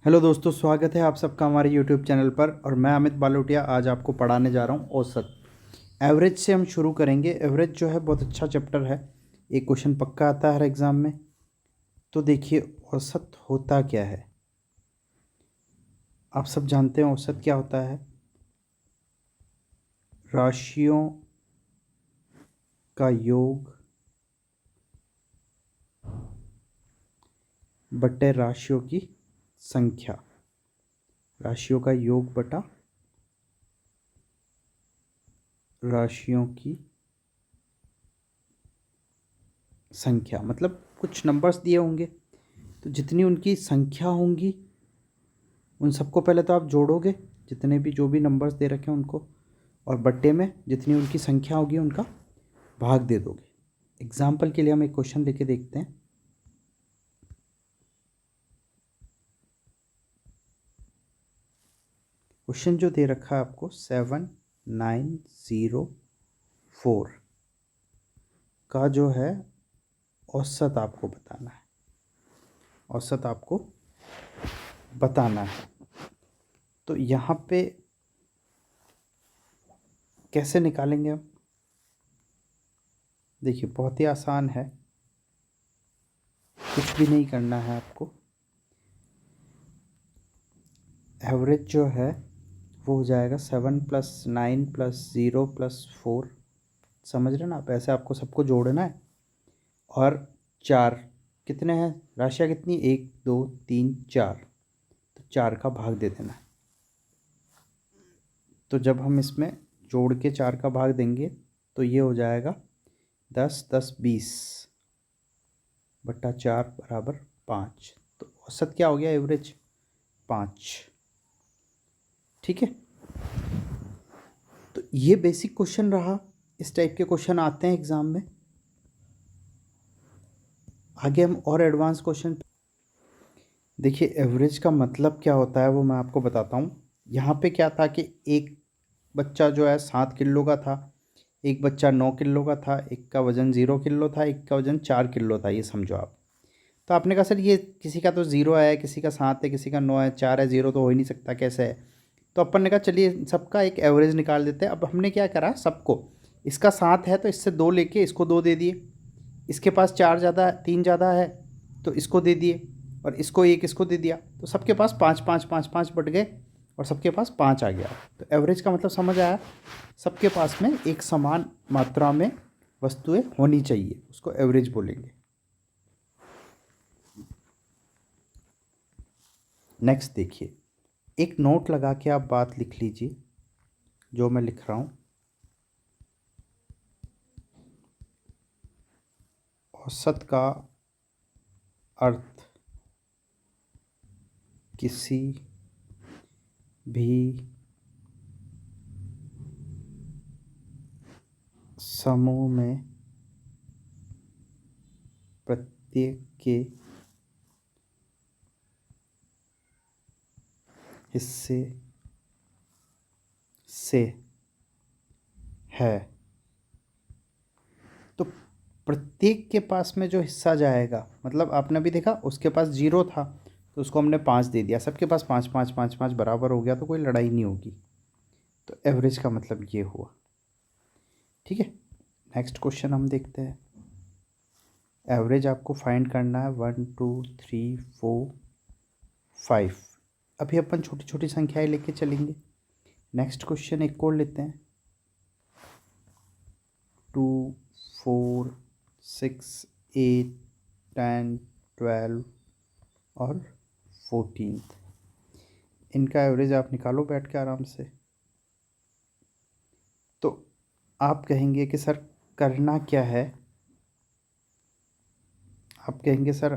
Hello दोस्तों, स्वागत है आप सबका हमारे यूट्यूब चैनल पर। और मैं अमित बालोटिया आज आपको पढ़ाने जा रहा हूँ औसत। एवरेज से हम शुरू करेंगे। एवरेज जो है बहुत अच्छा चैप्टर है, एक क्वेश्चन पक्का आता है हर एग्ज़ाम में। तो देखिए औसत होता क्या है। आप सब जानते हैं औसत क्या होता है। राशियों का योग बटे राशियों की संख्या। राशियों का योग बटा राशियों की संख्या, मतलब कुछ नंबर्स दिए होंगे तो जितनी उनकी संख्या होंगी उन सबको पहले तो आप जोड़ोगे, जितने भी जो भी नंबर्स दे रखे हैं उनको, और बट्टे में जितनी उनकी संख्या होगी उनका भाग दे दोगे। एग्जाम्पल के लिए हम एक क्वेश्चन लेके देखते हैं। क्वेश्चन जो दे रखा है आपको 7904 का जो है औसत आपको बताना है। औसत आपको बताना है। तो यहाँ पे कैसे निकालेंगे हम? देखिए बहुत ही आसान है, कुछ भी नहीं करना है आपको। एवरेज जो है वो हो जाएगा 7 + 9 + 0 + 4। समझ रहे ना आप? ऐसे आपको सबको जोड़ना है। और 4 कितने हैं, राशियाँ कितनी, 1 2 3 4, तो 4 का भाग दे देना है। तो जब हम इसमें जोड़ के 4 का भाग देंगे तो ये हो जाएगा 10 10 20 बट्टा 4 बराबर 5। तो औसत क्या हो गया, एवरेज 5। ठीक है, तो ये बेसिक क्वेश्चन रहा। इस टाइप के क्वेश्चन आते हैं एग्ज़ाम में। आगे हम और एडवांस क्वेश्चन। देखिए एवरेज का मतलब क्या होता है वो मैं आपको बताता हूँ। यहाँ पे क्या था कि एक बच्चा जो है 7 किलो का था, एक बच्चा 9 किलो का था, एक का वज़न 0 किलो था, एक का वज़न 4 किलो था, ये समझो आप। तो आपने कहा सर ये किसी का तो 0 है, किसी का 7 है, किसी का 9 है, 4 है, 0 तो हो ही नहीं सकता, कैसे है? तो अपन ने कहा चलिए सबका एक एवरेज निकाल देते हैं। अब हमने क्या करा, सबको, इसका 7 है तो इससे 2 लेके इसको 2 दे दिए, इसके पास 4 ज़्यादा 3 ज़्यादा है तो इसको दे दिए, और इसको 1 इसको दे दिया, तो सबके पास 5 5 5 5 बट गए और सबके पास 5 आ गया। तो एवरेज का मतलब समझ आया, सबके पास में एक समान मात्रा में वस्तुएं होनी चाहिए, उसको एवरेज बोलेंगे। नेक्स्ट देखिए, एक नोट लगा के आप बात लिख लीजिए जो मैं लिख रहा हूँ। औसत का अर्थ किसी भी समूह में प्रत्येक के हिस्से से है। तो प्रत्येक के पास में जो हिस्सा जाएगा, मतलब आपने भी देखा उसके पास 0 था तो उसको हमने 5 दे दिया, सबके पास 5 5 5 5 बराबर हो गया तो कोई लड़ाई नहीं होगी। तो एवरेज का मतलब ये हुआ। ठीक है, नेक्स्ट क्वेश्चन हम देखते हैं। एवरेज आपको फाइंड करना है 1 2 3 4 5। अभी अपन छोटी छोटी संख्याएं लेके चलेंगे। नेक्स्ट क्वेश्चन एक और लेते हैं। 2 4 6 8 10 12 और 14। इनका एवरेज आप निकालो बैठ के आराम से। तो आप कहेंगे कि सर करना क्या है, आप कहेंगे सर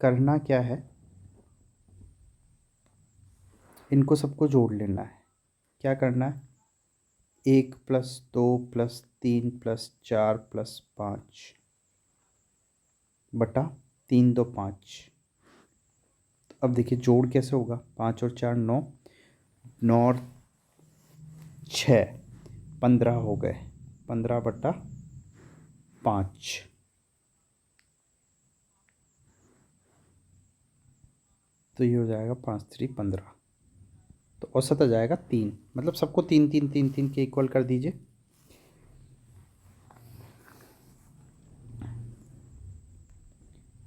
करना क्या है, इनको सबको जोड़ लेना है। क्या करना है, 1 + 2 + 3 + 4 + 5 बटा 3 2 5। अब देखिए जोड़ कैसे होगा, 5 और 4 9, 9 और 6 15 हो गए, 15 बटा 5। तो ये हो जाएगा 5 3 15। तो औसत आ जाएगा 3, मतलब सबको 3 3 3 3 के इक्वल कर दीजिए।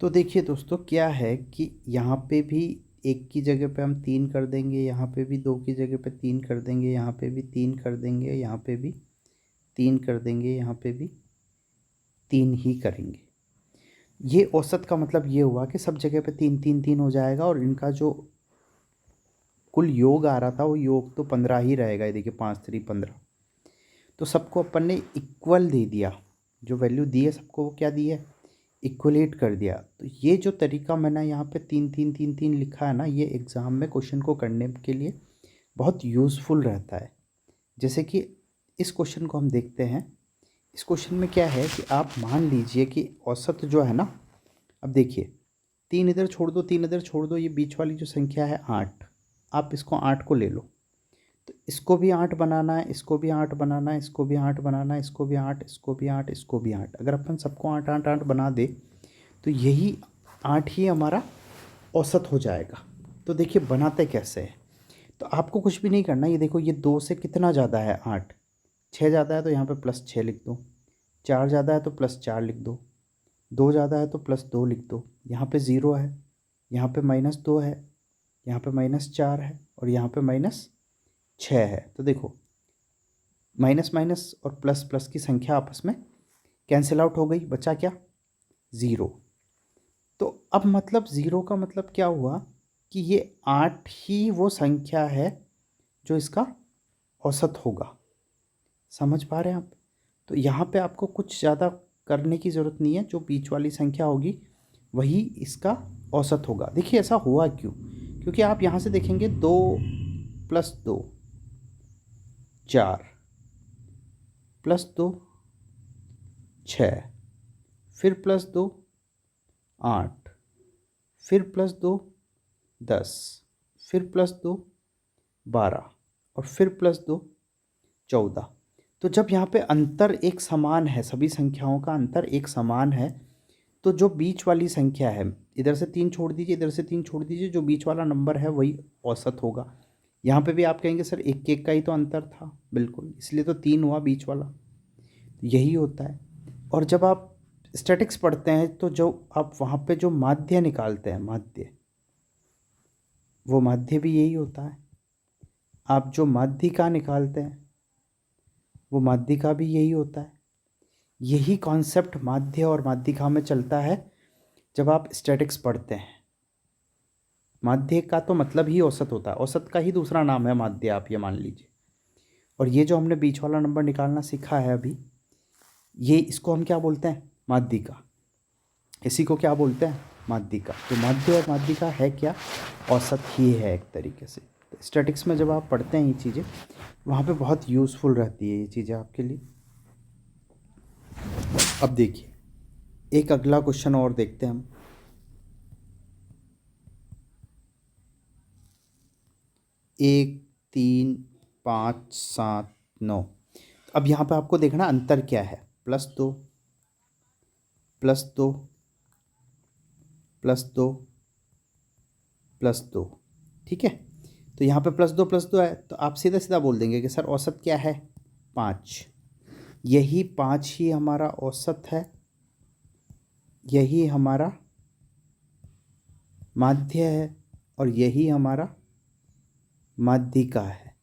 तो देखिए दोस्तों क्या है कि यहाँ पे भी 1 की जगह पे हम 3 कर देंगे, यहाँ पे भी 2 की जगह पे 3 कर देंगे, यहाँ पे भी 3 कर देंगे, यहाँ पे भी 3 कर देंगे, यहाँ पे भी 3 ही करेंगे। ये औसत का मतलब ये हुआ कि सब जगह पे 3 3 3 हो जाएगा और इनका जो कुल योग आ रहा था वो योग तो 15 ही रहेगा। ये देखिए 5 3 15। तो सबको अपन ने इक्वल दे दिया, जो वैल्यू दी है सबको वो क्या दी है, इक्वलेट कर दिया। तो ये जो तरीका मैंने यहाँ पे 3 3 3 3 लिखा है ना, ये एग्ज़ाम में क्वेश्चन को करने के लिए बहुत यूज़फुल रहता है। जैसे कि इस क्वेश्चन को हम देखते हैं। इस क्वेश्चन में क्या है कि आप मान लीजिए कि औसत जो है ना, अब देखिए 3 इधर छोड़ दो, 3 इधर छोड़ दो, ये बीच वाली जो संख्या है 8, आप इसको 8 को ले लो। तो इसको भी 8 बनाना है, इसको भी 8 बनाना है, इसको भी 8 बनाना है, इसको भी 8, इसको भी 8, इसको भी 8। अगर अपन सबको 8 8 8 बना दे तो यही 8 ही हमारा औसत हो जाएगा। तो देखिए बनाते कैसे है। तो आपको कुछ भी नहीं करना। ये देखो, ये 2 से कितना ज़्यादा है 8, 6 ज़्यादा है तो यहाँ पे +6 लिख दो, 4 ज़्यादा है तो +4 लिख दो, 2 ज़्यादा है तो +2 लिख दो, यहाँ पे 0 है, यहाँ पे -2 है, यहाँ पे -4 है और यहाँ पे -6 है। तो देखो माइनस माइनस और प्लस प्लस की संख्या आपस में कैंसिल आउट हो गई, बचा क्या, 0। तो अब मतलब 0 का मतलब क्या हुआ कि ये 8 ही वो संख्या है जो इसका औसत होगा। समझ पा रहे हैं आप। तो यहाँ पे आपको कुछ ज़्यादा करने की ज़रूरत नहीं है, जो बीच वाली संख्या होगी वही इसका औसत होगा। देखिए ऐसा हुआ क्यों, क्योंकि आप यहाँ से देखेंगे 2 + 2 4 +2 6, फिर +2 8, फिर +2 10, फिर +2 12 और फिर +2 14। तो जब यहाँ पे अंतर एक समान है, सभी संख्याओं का अंतर एक समान है, तो जो बीच वाली संख्या है, इधर से 3 छोड़ दीजिए, इधर से 3 छोड़ दीजिए, जो बीच वाला नंबर है वही औसत होगा। यहाँ पे भी आप कहेंगे सर एक एक का ही तो अंतर था, बिल्कुल, इसलिए तो 3 हुआ बीच वाला। यही होता है। और जब आप स्टैटिक्स पढ़ते हैं तो जो आप वहाँ पे जो माध्य निकालते हैं, माध्य, वो माध्य भी यही होता है। आप जो माध्यिका निकालते हैं वो माध्यिका भी यही होता है। यही कॉन्सेप्ट माध्य और माध्यिका में चलता है जब आप स्टैटिक्स पढ़ते हैं। माध्य का तो मतलब ही औसत होता है, औसत का ही दूसरा नाम है माध्य, आप ये मान लीजिए। और ये जो हमने बीच वाला नंबर निकालना सीखा है अभी, ये इसको हम क्या बोलते हैं, माध्यिका। इसी को क्या बोलते हैं, माध्यिका। तो माध्य और माध्यिका है क्या, औसत ही है एक तरीके से। तो स्टैटिक्स में जब आप पढ़ते हैं ये चीज़ें, वहाँ पे बहुत यूज़फुल रहती है ये चीज़ें आपके लिए। अब देखिए एक अगला क्वेश्चन और देखते हैं हम। 1 3 5 7 9। अब यहाँ पे आपको देखना अंतर क्या है, +2 +2 +2 +2, ठीक है। तो यहाँ पे +2 है, तो आप सीधा सीधा बोल देंगे कि सर औसत क्या है, 5। यही 5 ही हमारा औसत है, यही हमारा माध्य है और यही हमारा माध्यिका है।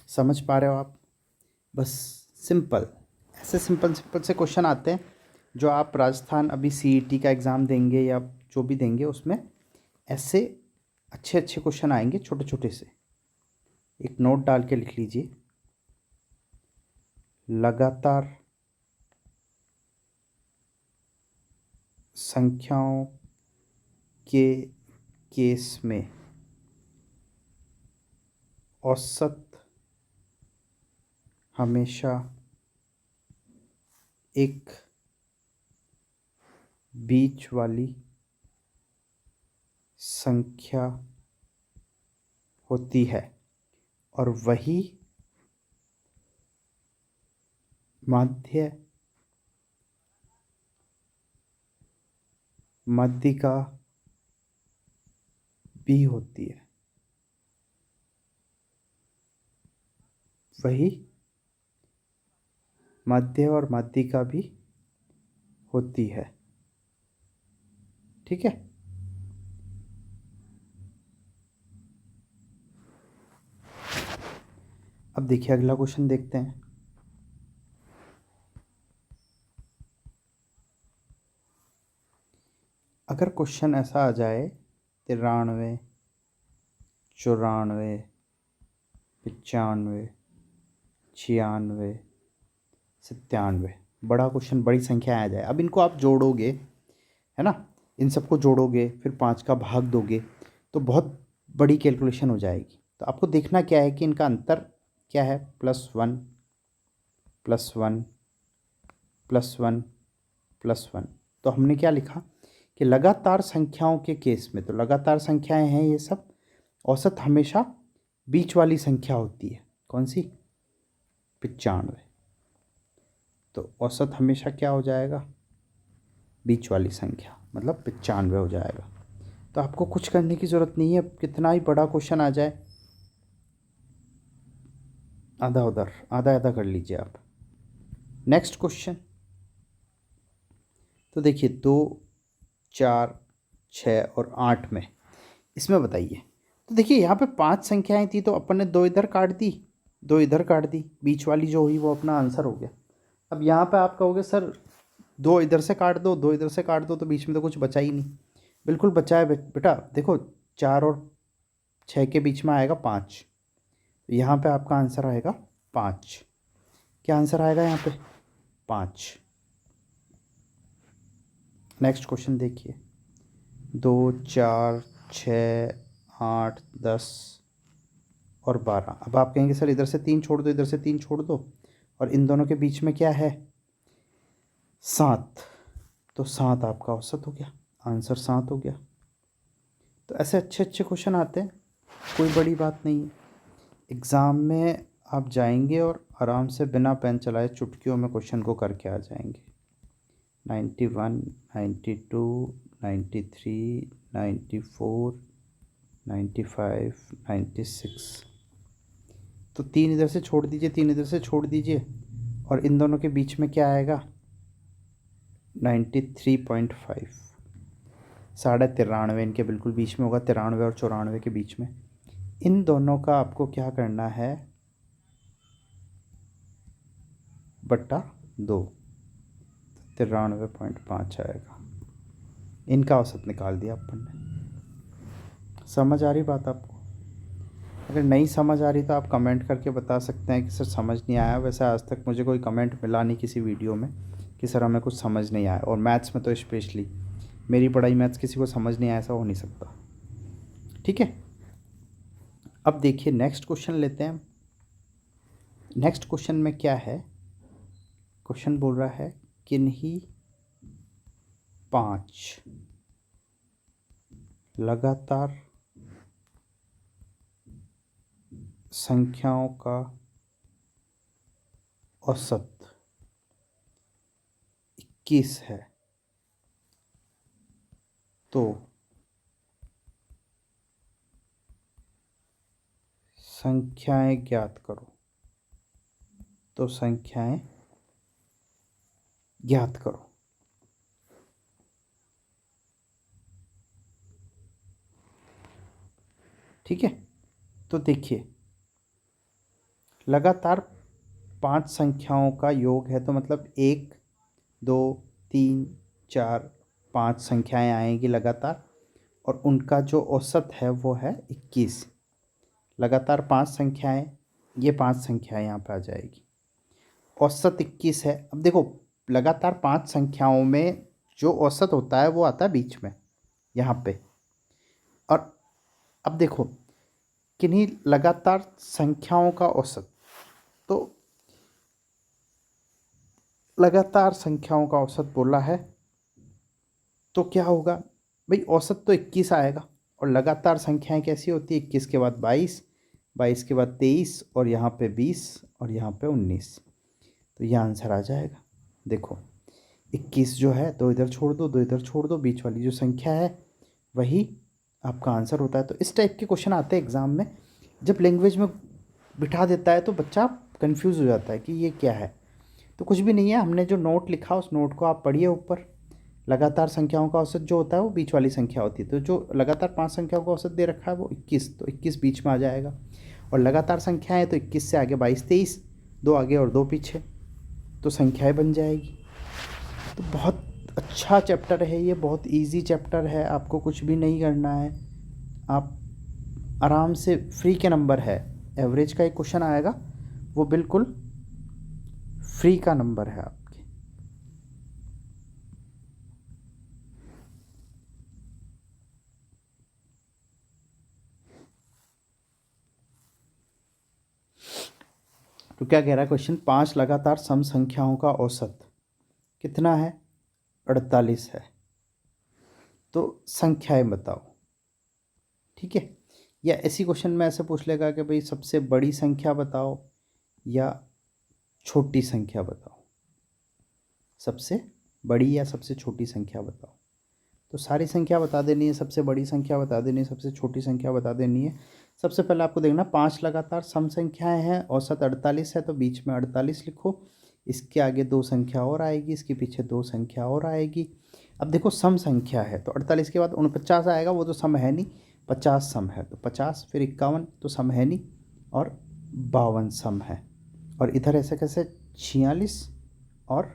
समझ पा रहे हो आप। बस सिंपल, ऐसे सिंपल सिंपल से क्वेश्चन आते हैं जो आप राजस्थान अभी CET का एग्ज़ाम देंगे या जो भी देंगे उसमें ऐसे अच्छे अच्छे क्वेश्चन आएंगे, छोटे छोटे से। एक नोट डाल के लिख लीजिए, लगातार संख्याओं के केस में औसत हमेशा एक बीच वाली संख्या होती है और वही माध्यिका भी होती है, वही मध्य और माध्यिका भी होती है। ठीक है, अब देखिए अगला क्वेश्चन देखते हैं। अगर क्वेश्चन ऐसा आ जाए 93, 94, 95, 96, 97, बड़ा क्वेश्चन, बड़ी संख्या आ जाए, अब इनको आप जोड़ोगे, है ना, इन सबको जोड़ोगे फिर 5 का भाग दोगे तो बहुत बड़ी कैलकुलेशन हो जाएगी। तो आपको देखना क्या है कि इनका अंतर क्या है, +1 +1 +1 +1। तो हमने क्या लिखा कि लगातार संख्याओं के केस में, तो लगातार संख्याएं हैं ये सब, औसत हमेशा बीच वाली संख्या होती है। कौन सी? 95। तो औसत हमेशा क्या हो जाएगा? बीच वाली संख्या, मतलब 95 हो जाएगा। तो आपको कुछ करने की ज़रूरत नहीं है, कितना ही बड़ा क्वेश्चन आ जाए, आधा उधर आधा आधा कर लीजिए आप। नेक्स्ट क्वेश्चन, तो देखिए 2, 4, 6 और 8 में, इसमें बताइए। तो देखिए यहाँ पे 5 संख्याएं थी तो अपन ने 2 इधर काट दी, 2 इधर काट दी, बीच वाली जो हुई वो अपना आंसर हो गया। अब यहाँ पे आप कहोगे सर 2 इधर से काट दो, 2 इधर से काट दो, तो बीच में तो कुछ बचा ही नहीं। बिल्कुल बचा है बेटा, देखो 4 और 6 के बीच में आएगा 5, तो यहाँ पे आपका आंसर आएगा 5। क्या आंसर आएगा यहाँ पे? 5। नेक्स्ट क्वेश्चन देखिए, 2, 4, 6, 8, 10 और 12। अब आप कहेंगे सर इधर से 3 छोड़ दो, इधर से 3 छोड़ दो, और इन दोनों के बीच में क्या है? 7। तो 7 आपका औसत हो गया, आंसर 7 हो गया। तो ऐसे अच्छे अच्छे क्वेश्चन आते हैं, कोई बड़ी बात नहीं है। एग्ज़ाम में आप जाएंगे और आराम से बिना पेन चलाए चुटकियों में क्वेश्चन को करके आ जाएंगे। 91, 92, 93, 94, 95, 96। तो 3 इधर से छोड़ दीजिए, 3 इधर से छोड़ दीजिए, और इन दोनों के बीच में क्या आएगा? 93.5। 93.5 इनके बिल्कुल बीच में होगा, 93 और 94 के बीच में। इन दोनों का आपको क्या करना है? बट्टा 2, 93.5 आएगा। इनका औसत निकाल दिया अपन ने। समझ आ रही बात आपको? अगर नहीं समझ आ रही तो आप कमेंट करके बता सकते हैं कि सर समझ नहीं आया। वैसे आज तक मुझे कोई कमेंट मिला नहीं किसी वीडियो में कि सर हमें कुछ समझ नहीं आया, और मैथ्स में तो स्पेशली मेरी पढ़ाई मैथ्स किसी को समझ नहीं आया, ऐसा हो नहीं सकता। ठीक है, अब देखिए नेक्स्ट क्वेश्चन लेते हैं। नेक्स्ट क्वेश्चन में क्या है? क्वेश्चन बोल रहा है किन्हीं 5 लगातार संख्याओं का औसत 21 है, तो संख्याएं ज्ञात करो। तो संख्याएं ज्ञात करो। ठीक है, तो देखिए लगातार 5 संख्याओं का योग है, तो मतलब 1, 2, 3, 4, 5 संख्याएं आएंगी लगातार, और उनका जो औसत है वो है 21। लगातार 5 संख्याएं, ये 5 संख्याएं यहाँ पे आ जाएगी, औसत 21 है। अब देखो लगातार 5 संख्याओं में जो औसत होता है वो आता है बीच में यहाँ पे। और अब देखो किन्हीं लगातार संख्याओं का औसत, तो लगातार संख्याओं का औसत बोला है, तो क्या होगा भाई? औसत तो 21 आएगा, और लगातार संख्याएं कैसी होती है? 21 के बाद 22, 22 के बाद 23, और यहाँ पे 20, और यहाँ पे 19। तो यह आंसर आ जाएगा। देखो 21 जो है 2 इधर छोड़ दो, 2 इधर छोड़ दो, बीच वाली जो संख्या है वही आपका आंसर होता है। तो इस टाइप के क्वेश्चन आते हैं एग्ज़ाम में। जब लैंग्वेज में बिठा देता है तो बच्चा कंफ्यूज हो जाता है कि ये क्या है। तो कुछ भी नहीं है, हमने जो नोट लिखा उस नोट को आप पढ़िए। ऊपर लगातार संख्याओं का औसत जो होता है वो बीच वाली संख्या होती है, तो जो लगातार 5 संख्याओं का औसत दे रखा है वो 21, तो 21 बीच में आ जाएगा। और लगातार संख्याएं तो 21 से आगे 22, 23, 2 आगे और 2 पीछे, तो संख्याएं बन जाएगी। तो बहुत अच्छा चैप्टर है ये, बहुत इजी चैप्टर है, आपको कुछ भी नहीं करना है। आप आराम से, फ्री के नंबर है, एवरेज का एक क्वेश्चन आएगा वो बिल्कुल फ्री का नंबर है आपके। तो क्या कह रहा है क्वेश्चन, 5 लगातार सम संख्याओं का औसत कितना है? 48 है। तो संख्याएं बताओ। ठीक है, या ऐसी क्वेश्चन में ऐसे पूछ लेगा कि भाई सबसे बड़ी संख्या बताओ या छोटी संख्या बताओ, सबसे बड़ी या सबसे छोटी संख्या बताओ। तो सारी संख्या बता देनी है, सबसे बड़ी संख्या बता देनी है, सबसे छोटी संख्या बता देनी है। सबसे पहले आपको देखना 5 लगातार सम संख्याएं हैं, औसत 48 है, तो बीच में 48 लिखो। इसके आगे 2 संख्या और आएगी, इसके पीछे 2 संख्या और आएगी। अब देखो सम संख्या है तो 48 के बाद 49 आएगा, वो तो सम है नहीं। 50 सम है तो 50, फिर 51 तो सम है नहीं, और 52 सम है। और इधर ऐसे कैसे 46 और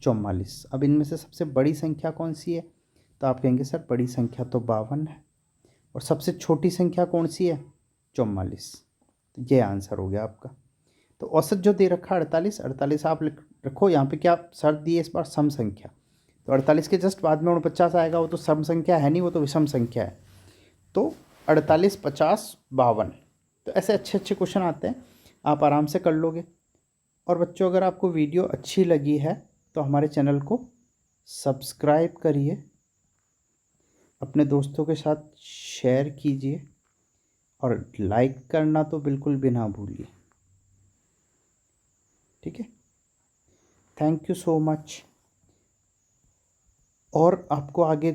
44। अब इनमें से सबसे बड़ी संख्या कौन सी है? तो आप कहेंगे सर बड़ी संख्या तो 52 है। और सबसे छोटी संख्या कौन सी है? 44। तो ये आंसर हो गया आपका। तो औसत जो दे रखा है 48, 48 आप लिख रखो यहाँ पे। क्या सर दिए इस बार? सम संख्या। तो 48 के जस्ट बाद में 49 आएगा, वो तो सम संख्या है नहीं, वो तो विषम संख्या है। तो 48, 50, 52। तो ऐसे अच्छे अच्छे क्वेश्चन आते हैं, आप आराम से कर लोगे। और बच्चों अगर आपको वीडियो अच्छी लगी है तो हमारे चैनल को सब्सक्राइब करिए, अपने दोस्तों के साथ शेयर कीजिए, और लाइक करना तो बिल्कुल भी ना भूलिए। ठीक है, थैंक यू सो मच। और आपको आगे